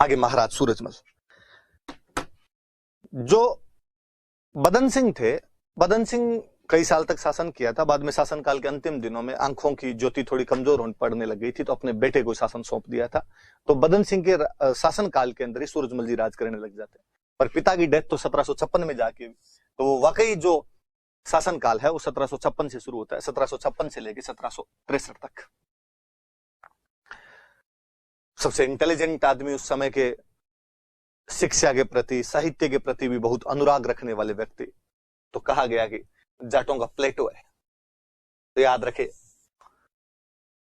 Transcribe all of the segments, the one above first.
आगे महाराज सूरजमल। जो बदन सिंह थे, बदन सिंह कई साल तक शासन किया था। बाद में शासनकाल के अंतिम दिनों में आंखों की ज्योति थोड़ी कमजोर होने पड़ने लग गई थी, तो अपने बेटे को शासन सौंप दिया था। तो बदन सिंह के शासनकाल के अंदर ही सूरजमल जी राज करने लग जाते हैं। पर पिता की डेथ तो 1756 में जाके, तो वो वाकई जो शासनकाल है वो 1756 से शुरू होता है, 1756 से लेकर 1763 तक। सबसे इंटेलिजेंट आदमी उस समय के, शिक्षा के प्रति, साहित्य के प्रति भी बहुत अनुराग रखने वाले व्यक्ति, तो कहा गया कि जाटों का प्लेटो है। तो याद रखे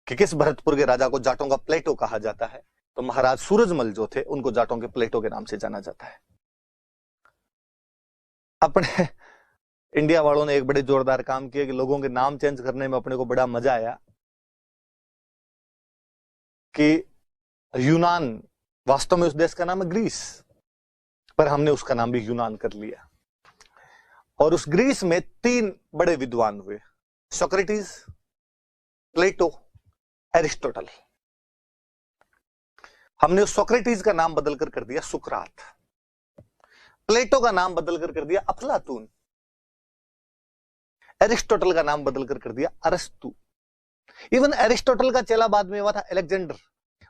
कि किस भरतपुर के राजा को जाटों का प्लेटो कहा जाता है, तो महाराज सूरजमल जो थे उनको जाटों के प्लेटो के नाम से जाना जाता है। अपने इंडिया वालों ने एक बड़े जोरदार काम किया कि लोगों के नाम चेंज करने में अपने को बड़ा मजा आया कि यूनान वास्तव में उस देश का नाम है ग्रीस, पर हमने उसका नाम भी यूनान कर लिया। और उस ग्रीस में 3 बड़े विद्वान हुए, सोक्रेटिस, प्लेटो, एरिस्टोटल। हमने उस सोक्रेटिस का नाम बदलकर कर दिया सुकरात, प्लेटो का नाम बदलकर कर दिया अफलातून, एरिस्टोटल का नाम बदलकर कर दिया अरस्तु। इवन एरिस्टोटल का चेला बाद में हुआ था अलेक्जेंडर,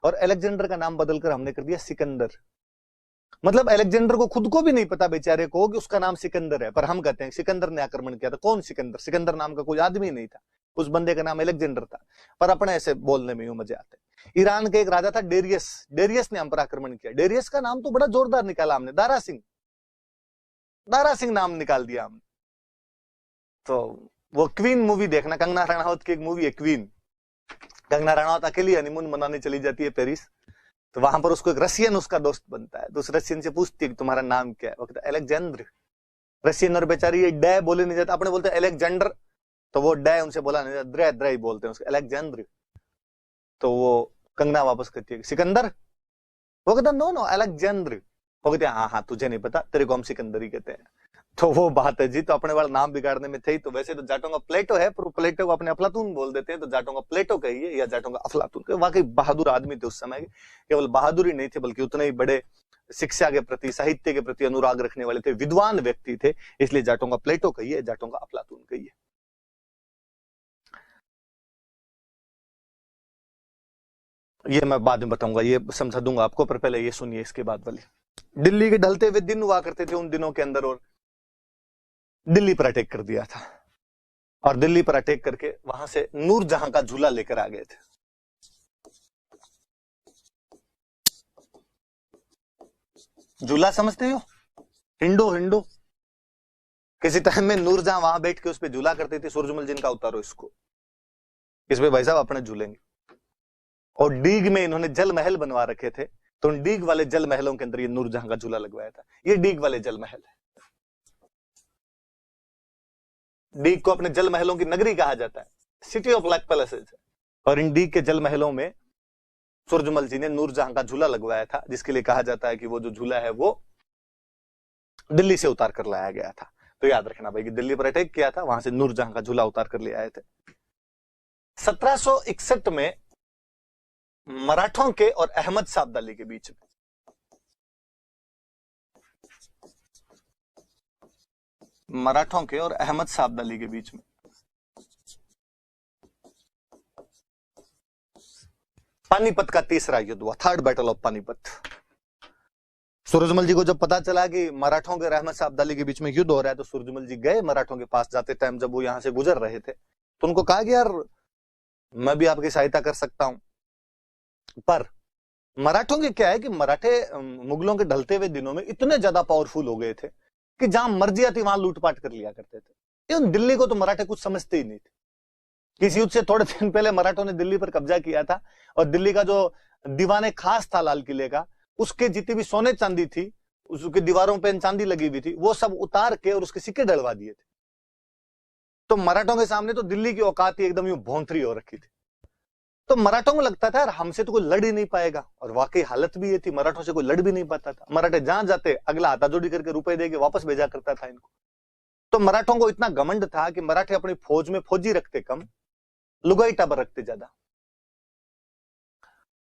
और अलेक्जेंडर का नाम बदलकर हमने कर दिया सिकंदर। मतलब अलेक्जेंडर को खुद को भी नहीं पता बेचारे को कि उसका नाम सिकंदर है, पर हम कहते हैं सिकंदर ने आक्रमण किया था। कौन सिकंदर? सिकंदर नाम का कोई आदमी नहीं था, उस बंदे का नाम अलेक्जेंडर था। पर अपने ऐसे बोलने में यूं मजे आते। ईरान के एक राजा था डेरियस, डेरियस ने हम पर आक्रमण किया। डेरियस का नाम तो बड़ा जोरदार निकाला हमने, दारा सिंह, दारा सिंह नाम निकाल दिया हमने। तो वो क्वीन मूवी देखना, कंगना रनावत की एक मूवी है क्वीन। कंगना रनावत अकेली हनीमून मनाने चली जाती है पेरिस, तो वहां पर उसको एक रशियन उसका दोस्त बनता है। तो उस रशियन से पूछती है कि तुम्हारा नाम क्या है? वो कहता है अलेक्जेंडर। रशियन और बेचारी ये डे बोले नहीं जाता, अपने बोलते अलेक्जेंडर, तो वो डे उनसे बोला नहीं जाता, द्रे द्रे बोलते हैं उसको, अलेक्जेंडर। तो वो कंगना वापस करती है सिकंदर, वो कहता नो नो अलेक्जेंडर। वो कहते हैं हाँ हाँ तुझे नहीं पता, तेरे को हम सिकंदर ही कहते हैं। तो वो बात है जी, तो अपने वाला नाम बिगाड़ने में थे। तो वैसे तो जाटों का प्लेटो है, पर प्लेटो को अपने अफलातून बोल देते हैं, तो जाटों का प्लेटो कहिए या जाटों का अफलातून। वाकई बहादुर आदमी थे उस समय, केवल बहादुर ही नहीं थे बल्कि उतने ही बड़े शिक्षा के प्रति, साहित्य के प्रति अनुराग रखने वाले थे, विद्वान व्यक्ति थे। इसलिए जाटों का प्लेटो कहिए, जाटों का अफलातून कहिए। ये मैं बाद में बताऊंगा, ये समझा दूंगा आपको, पर पहले ये सुनिए इसके बाद वाली। दिल्ली के ढलते हुए दिन हुआ करते थे उन दिनों के अंदर, और दिल्ली पर अटैक कर दिया था, और दिल्ली पर अटैक करके वहां से नूरजहां का झूला लेकर आ गए थे। झूला समझते हो? हिंडो, हिंडो। किसी टाइम में नूरजहां वहां बैठ के उस पर झूला करते थे, सूरजमल जिनका उतारो इसको, इस पे भाई साहब अपने झूलेंगे। और डीग में इन्होंने जल महल बनवा रखे थे, तो उन डीग वाले जल महलों के अंदर ये नूरजहां का झूला लगवाया था। ये डीग वाले जल महल है। डीग को अपने जल महलों की नगरी कहा जाता है, सिटी ऑफ ब्लैक पैलेसेस। और इन डीग के जल महलों में सूरजमल जी ने नूरजहां का झूला लगवाया था, जिसके लिए कहा जाता है कि वो जो झूला है वो दिल्ली से उतार कर लाया गया था। तो याद रखना भाई कि दिल्ली पर अटैक किया था, वहां से नूरजहां का झूला उतार कर ले आए थे। 1761 में मराठों के और अहमद शाह अब्दाली के बीच में मराठों के और अहमद शाह अब्दाली के बीच में पानीपत का तीसरा युद्ध हुआ, third battle of Panipat. Surajmal ji को जब पता चला कि मराठों के और अहमद शाह अब्दाली के बीच में युद्ध हो रहा है, तो सूरजमल जी गए मराठों के पास। जाते टाइम जब वो यहां से गुजर रहे थे, तो उनको कहा कि यार मैं भी आपकी सहायता कर सकता हूं। पर मराठों के क्या है कि मराठे मुगलों के ढलते हुए दिनों में इतने ज्यादा पावरफुल हो गए थे कि जहां मर्जी आती वहां लूटपाट कर लिया करते थे। इन दिल्ली को तो मराठे कुछ समझते ही नहीं थे। किस युद्ध से थोड़े दिन पहले मराठों ने दिल्ली पर कब्जा किया था, और दिल्ली का जो दीवाने खास था लाल किले का, उसके जितनी भी सोने चांदी थी, उसके दीवारों पे चांदी लगी हुई थी, वो सब उतार के और उसके सिक्के डलवा दिए थे। तो मराठों के सामने तो दिल्ली की औकात ही एकदम यूं भौंतरी हो रखी थी। तो मराठों को लगता था यार हमसे तो कोई लड़ ही नहीं पाएगा, और वाकई हालत भी ये थी, मराठों से कोई लड़ भी नहीं पाता था। मराठे जहां जाते अगला हाथाजोड़ी करके रुपए देके वापस भेजा करता था इनको। तो मराठों को इतना घमंड था कि मराठे अपनी फौज में फौजी रखते कम, लुगाई टाबर रखते ज्यादा।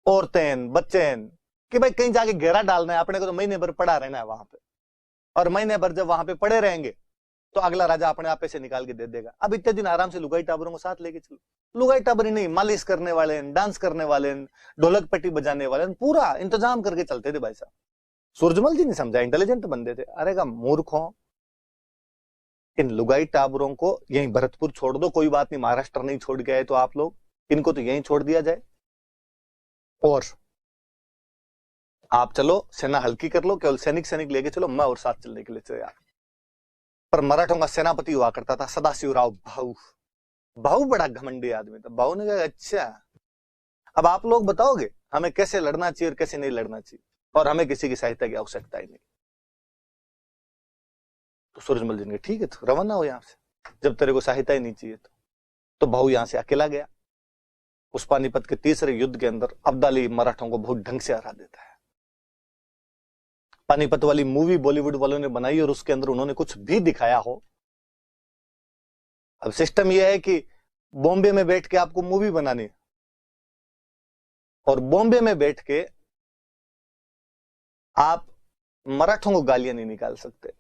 औरतें, बच्चे, कि भाई कहीं जाके घेरा डालना है, अपने को तो महीने भर पड़ा रहना है वहां पे, और महीने भर जब वहां पे पड़े रहेंगे तो अगला राजा अपने आप पैसे निकाल के दे देगा। अब इतने दिन आराम से लुगाई टाबरों को साथ लेके चलो, लुगाई टाबरी नहीं, मालिश करने वाले, डांस करने वाले, ढोलक पट्टी बजाने वाले, पूरा इंतजाम करके चलते थे भाई साहब। सूरजमल जी ने समझा, इंटेलिजेंट बंदे थे। अरे का मूर्खों, इन लुगाई टाबरों को यहीं भरतपुर छोड़ दो, कोई बात नहीं, महाराष्ट्र नहीं छोड़ गए तो आप लोग, इनको तो यहीं छोड़ दिया जाए और आप चलो, सेना हल्की कर लो, केवल सैनिक लेके चलो, मैं और साथ चलने के लिए तैयार। पर मराठों का सेनापति हुआ करता था सदाशिवराव भाऊ। भाऊ बड़ा घमंडी आदमी था। भाऊ ने कहा अच्छा अब आप लोग बताओगे हमें कैसे लड़ना चाहिए और कैसे नहीं लड़ना चाहिए, और हमें किसी की सहायता की आवश्यकता ही नहीं। तो सूरजमल जी ने ठीक है, तो रवाना हो यहां से, जब तेरे को सहायता ही नहीं चाहिए तो भाऊ यहां से अकेला गया। उस पानीपत के तीसरे युद्ध के अंदर अब्दाली मराठों को बहुत ढंग से हरा देता है। पानीपत वाली मूवी बॉलीवुड वालों ने बनाई और उसके अंदर उन्होंने कुछ भी दिखाया हो। अब सिस्टम यह है कि बॉम्बे में बैठ के आपको मूवी बनानी है और बॉम्बे में बैठ के आप मराठों को गालियां नहीं निकाल सकते।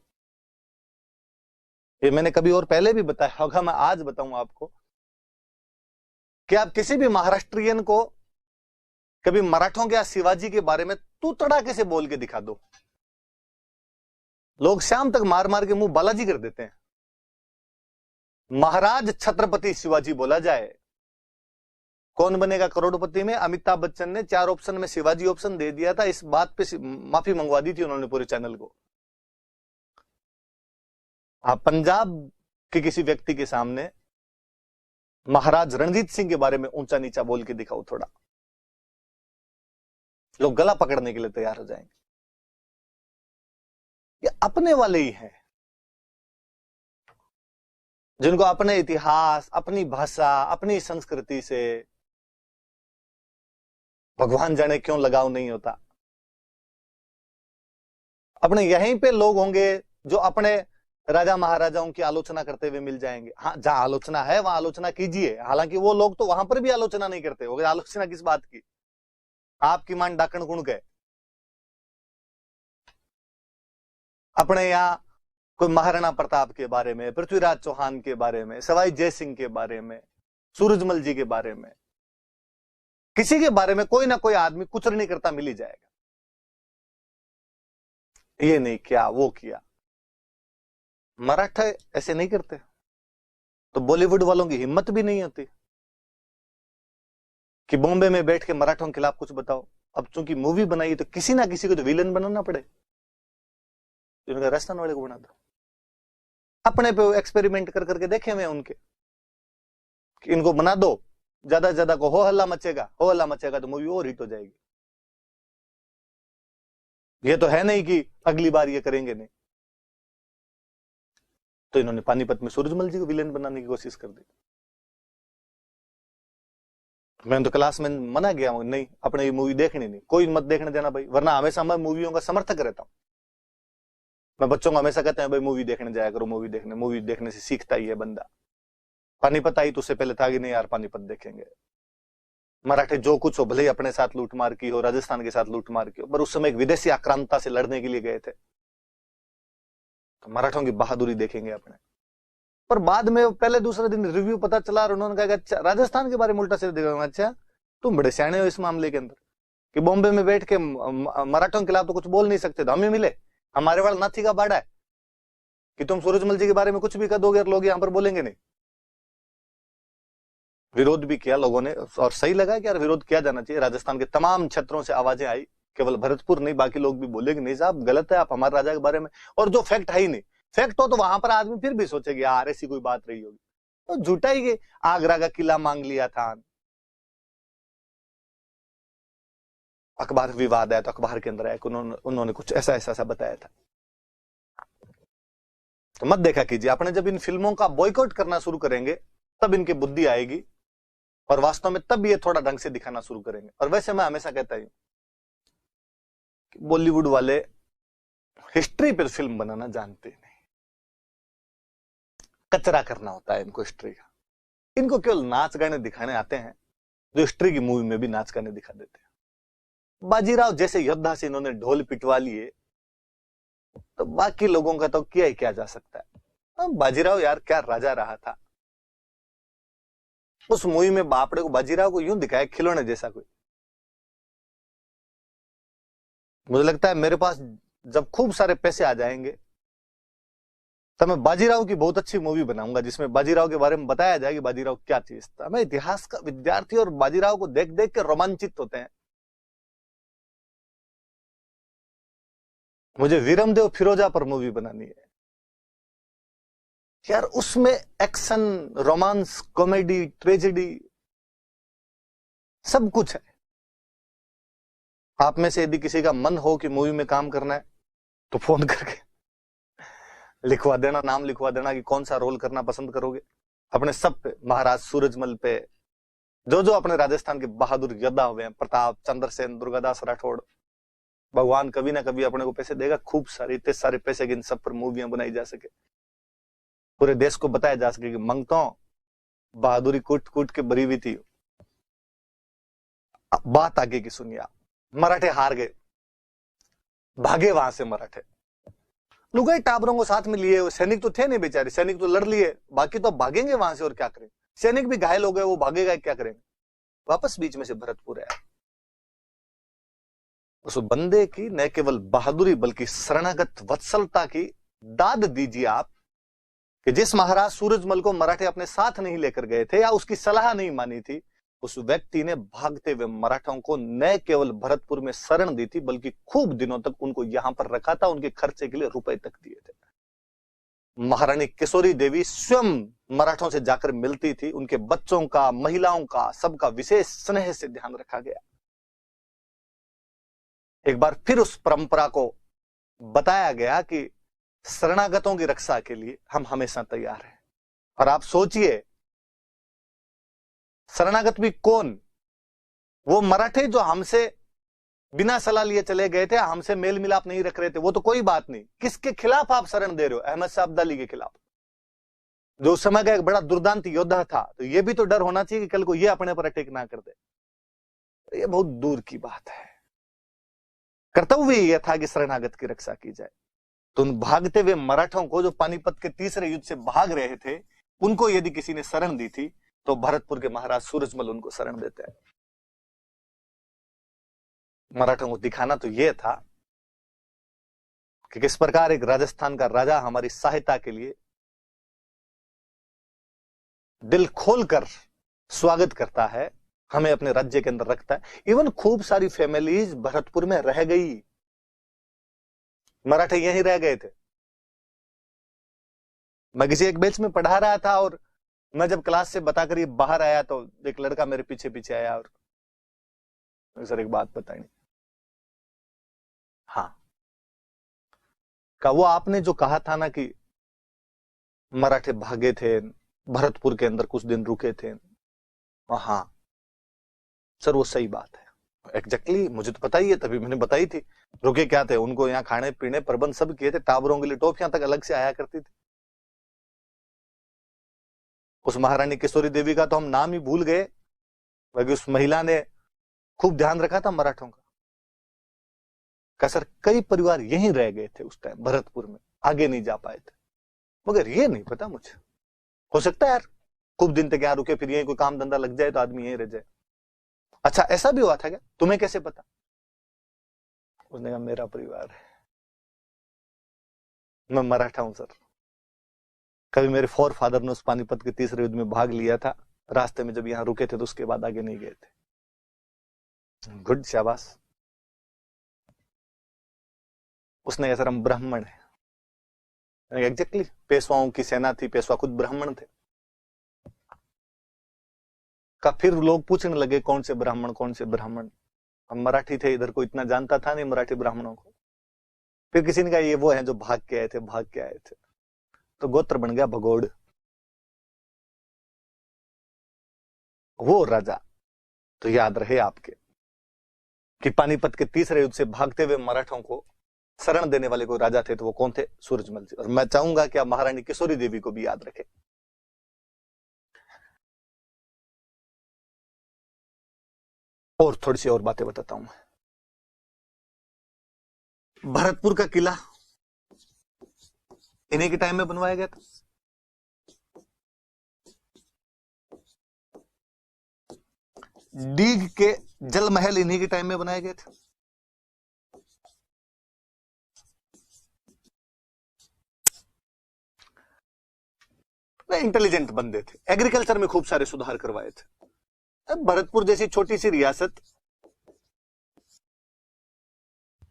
ये मैंने कभी और पहले भी बताया होगा, मैं आज बताऊंगा आपको कि आप किसी भी महाराष्ट्रियन को कभी मराठों के या शिवाजी के बारे में तू तड़ाके से बोल के दिखा दो, लोग शाम तक मार मार के मुंह बालाजी कर देते हैं। महाराज छत्रपति शिवाजी बोला जाए, कौन बनेगा करोड़पति में अमिताभ बच्चन ने 4 ऑप्शन में शिवाजी ऑप्शन दे दिया था। इस बात पे माफी मंगवा दी थी उन्होंने पूरे चैनल को। आप पंजाब के किसी व्यक्ति के सामने महाराज रणजीत सिंह के बारे में ऊंचा नीचा बोल के दिखाओ थोड़ा, लोग गला पकड़ने के लिए तैयार हो जाएंगे। ये अपने वाले ही हैं जिनको अपने इतिहास, अपनी भाषा, अपनी संस्कृति से भगवान जाने क्यों लगाव नहीं होता। अपने यहीं पे लोग होंगे जो अपने राजा महाराजाओं की आलोचना करते हुए मिल जाएंगे। हाँ, जहां आलोचना है वहां आलोचना कीजिए, हालांकि वो लोग तो वहां पर भी आलोचना नहीं करते होंगे। आलोचना किस बात की? आपकी मान डाकण गुण गए। अपने यहां कोई महाराणा प्रताप के बारे में, पृथ्वीराज चौहान के बारे में, सवाई जय सिंह के बारे में, सूरजमल जी के बारे में, किसी के बारे में कोई ना कोई आदमी कुछ नहीं करता मिल ही जाएगा। ये नहीं किया, वो किया। मराठा ऐसे नहीं करते, तो बॉलीवुड वालों की हिम्मत भी नहीं होती कि बॉम्बे में बैठ के मराठों के खिलाफ कुछ बताओ। अब चूंकि मूवी बनाई तो किसी ना किसी को तो विलन बनाना पड़े, तो राजस्थान वाले को बना दो। अपने पे एक्सपेरिमेंट कर करके देखे हुए उनके कि इनको बना दो, ज्यादा से ज्यादा को हो हल्ला मचेगा तो मूवी और हिट हो जाएगी। ये तो है नहीं कि अगली बार ये करेंगे नहीं। तो इन्होंने पानीपत में सूरजमल जी को विलेन बनाने की कोशिश कर दी। मैंने तो क्लास में मना किया, नहीं अपने ये मूवी देखनी नहीं, कोई मत देखने देना भाई, वरना हमेशा मैं मूवियों का समर्थक रहता हूं। मैं बच्चों को हमेशा कहता हूं भाई मूवी देखने जाया करो, मूवी देखने से सीखता ही है बंदा। पानीपत आई तो उससे पहले था कि नहीं यार पानीपत देखेंगे। मराठे जो कुछ हो, भले ही अपने साथ लूटमार की हो, राजस्थान के साथ लूटमार की हो, पर उस समय एक विदेशी आक्रांता से लड़ने के लिए गए थे, तो मराठों की बहादुरी देखेंगे अपने। पर बाद में पहले दूसरे दिन रिव्यू पता चला और उन्होंने कहा अच्छा राजस्थान के बारे में उल्टा से देखा। अच्छा तुम बड़े सियाने हो इस मामले के अंदर कि बॉम्बे में बैठ के मराठों के खिलाफ तो कुछ बोल नहीं सकते, तो हमें मिले, हमारे वाला नाथी का बाड़ा है कि तुम सूरजमल जी के बारे में कुछ भी कर दोगे और लोग यहां पर बोलेंगे नहीं। विरोध भी किया लोगों ने और सही लगा कि यार विरोध किया जाना चाहिए। राजस्थान के तमाम क्षेत्रों से आवाजें आई, केवल भरतपुर नहीं बाकी लोग भी बोले कि नहीं साहब गलत है आप हमारे राजा के बारे में, और जो फैक्ट है ही नहीं, फैक्ट हो तो वहां पर आदमी फिर भी सोचेगा यार ऐसी कोई बात रही होगी, तो झूठा ही कि आगरा का किला मांग लिया था। अखबार विवाद आया तो अखबार के अंदर आया कि उन्होंने कुछ ऐसा ऐसा बताया था। तो मत देखा कीजिए, आपने जब इन फिल्मों का बॉयकॉट करना शुरू करेंगे तब इनकी बुद्धि आएगी और वास्तव में तब ये थोड़ा ढंग से दिखाना शुरू करेंगे। और वैसे मैं हमेशा कहता हूं कि बॉलीवुड वाले हिस्ट्री पर फिल्म बनाना जानते नहीं, कचरा करना होता है इनको हिस्ट्री का। इनको केवल नाच गाने दिखाने आते हैं, जो हिस्ट्री की मूवी में भी नाच गाने दिखा देते हैं। बाजीराव जैसे योद्धा से इन्होंने ढोल पिटवा लिए, तो बाकी लोगों का तो किया ही क्या जा सकता है। बाजीराव यार क्या राजा रहा था। उस मूवी में बापड़े को, बाजीराव को यूं दिखाया खिलौने जैसा कोई। मुझे लगता है मेरे पास जब खूब सारे पैसे आ जाएंगे तो मैं बाजीराव की बहुत अच्छी मूवी बनाऊंगा, जिसमें बाजीराव के बारे में बताया जाए कि बाजीराव क्या चीज था। मैं इतिहास का विद्यार्थी और बाजीराव को देख देख के रोमांचित होते हैं। मुझे वीरमदेव फिरोजा पर मूवी बनानी है यार। उसमें एक्शन, रोमांस, कॉमेडी, ट्रेजेडी सब कुछ है। आप में से यदि किसी का मन हो कि मूवी में काम करना है तो फोन करके लिखवा देना, नाम लिखवा देना कि कौन सा रोल करना पसंद करोगे। अपने सब पे, महाराज सूरजमल पे, जो जो अपने राजस्थान के बहादुर योद्धा हुए हैं, प्रताप, चंद्रसेन, दुर्गादास राठौड़, भगवान कभी ना कभी अपने को पैसे देगा, खूब सारे, इतने सारे पैसे कि इन सब पर मूवियां बनाई जा सके, पूरे देश को बताया जा सके कि मंगतों बहादुरी कूट कूट के भरी हुई थी। बात आगे की सुनिए आप। मराठे हार गए, भागे वहां से मराठे। लुगाई टाबरों को साथ में लिए, सैनिक तो थे नहीं बेचारे, सैनिक तो लड़ लिए, बाकी तो भागेंगे वहां से और क्या करें। सैनिक भी घायल हो गए, वो भागेगा क्या करेंगे। वापस बीच में से भरतपुर आया। उस बंदे की न केवल बहादुरी बल्कि शरणागत वत्सलता की दाद दीजिए आप, कि जिस महाराज सूरजमल को मराठे अपने साथ नहीं लेकर गए थे या उसकी सलाह नहीं मानी थी, उस व्यक्ति ने भागते हुए मराठों को न केवल भरतपुर में शरण दी थी बल्कि खूब दिनों तक उनको यहां पर रखा था, उनके खर्चे के लिए रुपए तक दिए थे। महारानी किशोरी देवी स्वयं मराठों से जाकर मिलती थी, उनके बच्चों का, महिलाओं का, सबका विशेष स्नेह से ध्यान रखा गया। एक बार फिर उस परंपरा को बताया गया कि शरणागतों की रक्षा के लिए हम हमेशा तैयार हैं। और आप सोचिए, शरणागत भी कौन? वो मराठे जो हमसे बिना सलाह लिए चले गए थे, हमसे मेल मिलाप नहीं रख रहे थे, वो तो कोई बात नहीं। किसके खिलाफ आप शरण दे रहे हो? अहमद शाह अब्दाली के खिलाफ, जो उस समय का एक बड़ा दुर्दांत योद्धा था। तो ये भी तो डर होना चाहिए कि कल को ये अपने पर अटैक ना कर दे। ये बहुत दूर की बात है। कर्तव्य यह था कि शरणागत की रक्षा की जाए। तो उन भागते हुए मराठों को, जो पानीपत के तीसरे युद्ध से भाग रहे थे, उनको यदि किसी ने शरण दी थी तो भरतपुर के महाराज सूरजमल उनको शरण देते हैं। मराठों को दिखाना तो यह था कि किस प्रकार एक राजस्थान का राजा हमारी सहायता के लिए दिल खोलकर स्वागत करता है, हमें अपने राज्य के अंदर रखता है। इवन खूब सारी फैमिलीज भरतपुर में रह गई, मराठे यहीं रह गए थे। मैं किसी एक बैच में पढ़ा रहा था और मैं जब क्लास से बताकर ये बाहर आया तो एक लड़का मेरे पीछे पीछे आया और सर एक बात बताई। हाँ, वो आपने जो कहा था ना कि मराठे भागे थे, भरतपुर के अंदर कुछ दिन रुके थे, हाँ सर वो सही बात है। एग्जैक्टली मुझे तो पता ही है, तभी मैंने बताई थी। रुके क्या थे, उनको यहाँ खाने पीने प्रबंध सब किए थे, टाबरों के लिए टॉफियां तक अलग से आया करती थी। उस महारानी किशोरी देवी का तो हम नाम ही भूल गए, बाकी उस महिला ने खूब ध्यान रखा था मराठों का। सर कई परिवार यहीं रह गए थे उस टाइम भरतपुर में, आगे नहीं जा पाए थे। मगर ये नहीं पता मुझे, हो सकता है यार खूब दिन तक यहाँ रुके, फिर यहीं कोई काम धंधा लग जाए तो आदमी यहीं रह जाए। अच्छा ऐसा भी हुआ था क्या? तुम्हें कैसे पता? उसने कहा मेरा परिवार है, मैं मराठा हूं सर। कभी मेरे फोर फादर ने उस पानीपत के तीसरे युद्ध में भाग लिया था, रास्ते में जब यहाँ रुके थे तो उसके बाद आगे नहीं गए थे। गुड, शाबाश। उसने कहा सर हम ब्राह्मण है। एग्जैक्टली, पेशवाओं की सेना थी, पेशवा खुद ब्राह्मण थे। का फिर लोग पूछने लगे कौन से ब्राह्मण, कौन से ब्राह्मण। हम मराठी थे, इधर को इतना जानता था नहीं मराठी ब्राह्मणों को। फिर किसी ने कहा ये वो हैं जो भाग के आए थे, भाग के आए थे। तो गोत्र बन गया भगोड़, वो राजा। तो याद रहे आपके कि पानीपत के तीसरे युद्ध से भागते हुए मराठों को शरण देने वाले कोई राजा थे, तो वो कौन थे? सूरजमल जी। और मैं चाहूंगा कि आप महारानी किशोरी देवी को भी याद रखें। और थोड़ी सी और बातें बताता हूं मैं। भरतपुर का किला इन्हीं के टाइम में बनवाया गया था। डीग के जल महल इन्हीं के टाइम में बनाए गए थे। इंटेलिजेंट बंदे थे, एग्रीकल्चर में खूब सारे सुधार करवाए थे। भरतपुर जैसी छोटी सी रियासत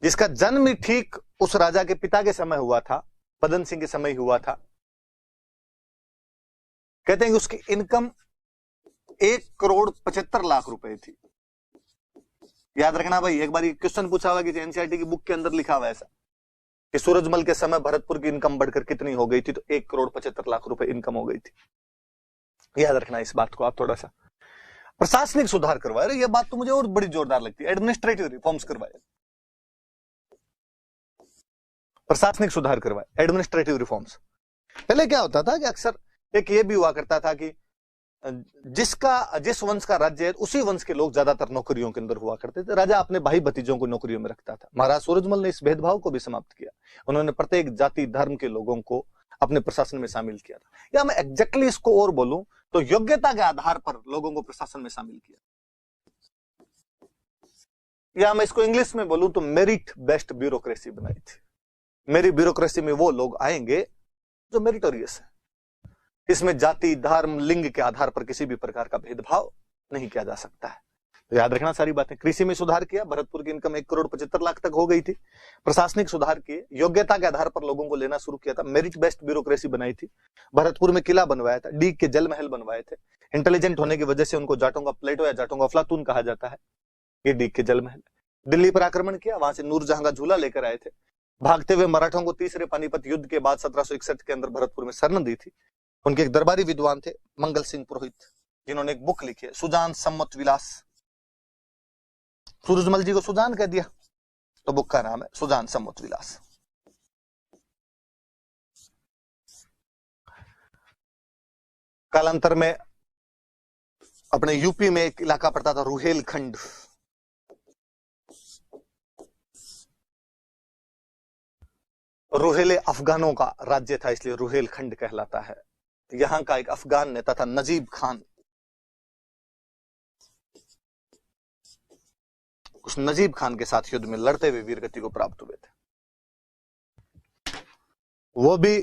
जिसका जन्म ही ठीक उस राजा के पिता के समय हुआ था, पदन सिंह के समय हुआ था। कहते हैं कि उसकी इनकम 1,75,00,000 रुपए थी। याद रखना भाई, एक बार क्वेश्चन पूछा हुआ कि एनसीईआरटी की बुक के अंदर लिखा हुआ ऐसा कि सूरजमल के समय भरतपुर की इनकम बढ़कर कितनी हो गई थी, तो 1,75,00,000 रुपए इनकम हो गई थी। याद रखना इस बात को आप थोड़ा सा। प्रशासनिक सुधार करवाए, यह बात तो मुझे और बड़ी जोरदार लगती है। एडमिनिस्ट्रेटिव रिफॉर्म्स करवाए, प्रशासनिक सुधार करवाए, एडमिनिस्ट्रेटिव रिफॉर्म्स। पहले क्या होता था कि अक्सर एक ये भी हुआ करता था कि जिस वंश का राज्य है उसी वंश के लोग ज्यादातर नौकरियों के अंदर हुआ करते थे। राजा अपने भाई भतीजों को नौकरियों में रखता था। महाराज सूरजमल ने इस भेदभाव को भी समाप्त किया। उन्होंने प्रत्येक जाति धर्म के लोगों को अपने प्रशासन में शामिल किया था। या मैं एग्जैक्टली इसको और बोलूं तो योग्यता के आधार पर लोगों को प्रशासन में शामिल किया, या मैं इसको इंग्लिश में बोलूं तो मेरिट बेस्ड ब्यूरोक्रेसी बनाई थी। मेरी ब्यूरोक्रेसी में वो लोग आएंगे जो मेरिटोरियस है। इसमें जाति धर्म लिंग के आधार पर किसी भी प्रकार का भेदभाव नहीं किया जा सकता है। तो याद रखना सारी बातें। कृषि में सुधार किया, भरतपुर की इनकम 1,75,00,000 तक हो गई थी। प्रशासनिक सुधार किए, योग्यता के आधार पर लोगों को लेना शुरू किया था। मेरिट बेस्ड ब्यूरोक्रेसी बनाई थी। भरतपुर में किला बनवाया था, डीग के जल महल बनवाए थे। इंटेलिजेंट होने की वजह से उनको जाटों का प्लेटो या जाटों का अफलातून कहा जाता है। ये डीग के जल महल। दिल्ली पर आक्रमण किया, वहां से नूरजहां का झूला लेकर आए थे। भागते हुए मराठों को तीसरे पानीपत युद्ध के बाद 1761 के अंदर भरतपुर में शरण दी थी। उनके एक दरबारी विद्वान थे मंगल सिंह पुरोहित, जिन्होंने एक बुक लिखी है सुजान सम्मत विलास। सूरजमल जी को सुजान कह दिया तो बुक का नाम है सुजान सम्मत विलास। कालांतर में अपने यूपी में एक इलाका पड़ता था रुहेलखंड। रुहेले अफगानों का राज्य था, इसलिए रुहेलखंड कहलाता है। यहां का एक अफगान नेता था नजीब खान। उस नजीब खान के साथ युद्ध में लड़ते हुए वीरगति को प्राप्त हुए थे। वो भी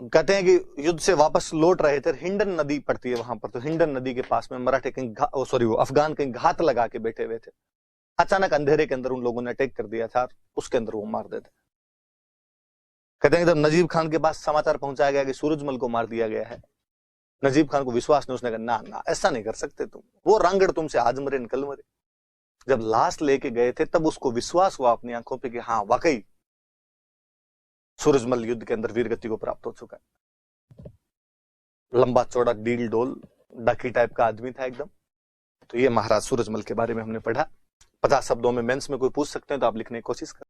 कहते हैं कि युद्ध से वापस लौट रहे थे। हिंडन नदी पड़ती है वहां पर, तो हिंडन नदी के पास में मराठे कहीं वो अफगान कहीं घात लगा के बैठे हुए थे। अचानक अंधेरे के अंदर उन लोगों ने अटैक कर दिया था, उसके अंदर वो मार देते। कहते हैं जब नजीब खान के पास समाचार पहुंचाया गया कि सूरजमल को मार दिया गया है, नजीब खान को विश्वास नहीं। उसने कहा ना ना ऐसा नहीं कर सकते तुम, वो रांगड़ तुमसे आज मरे निकल मरे। जब लाश लेके गए थे तब उसको विश्वास हुआ अपनी आंखों पे कि हाँ वाकई सूरजमल युद्ध के अंदर वीरगति को प्राप्त हो चुका है। लंबा चौड़ा डील डोल डाकी टाइप का आदमी था एकदम। तो ये महाराज सूरजमल के बारे में हमने पढ़ा। 50 शब्दों में मेंस में कोई पूछ सकते हैं तो आप लिखने की कोशिश करें।